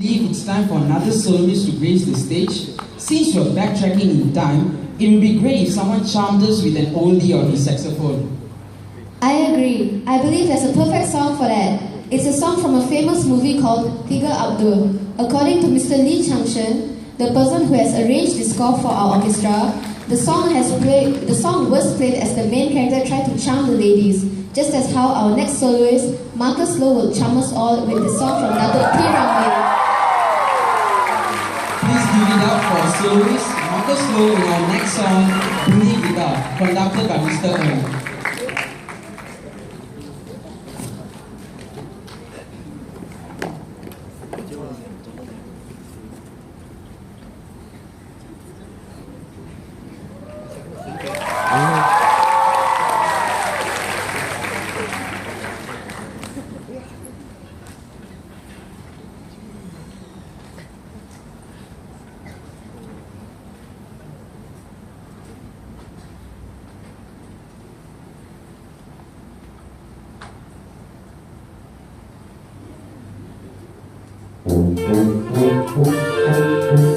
believe it's time for another soloist to grace the stage. Since we're backtracking in time, it would be great if someone charmed us with an oldie on his saxophone. I agree. I believe there's a perfect song for that. It's a song from a famous movie called Tiga Abdul. According to Mr. Lee Changshen, the person who has arranged the score for our orchestra, the song was played as the main character tried to charm the ladies, just as how our next soloist, Marcus Low, will charm us all with the song from Datuk P. Ramai. Please give it up for our soloist, Marcus Low, in our next song, Bunyi, Gitar, conducted by Mr. Ng. Thank you.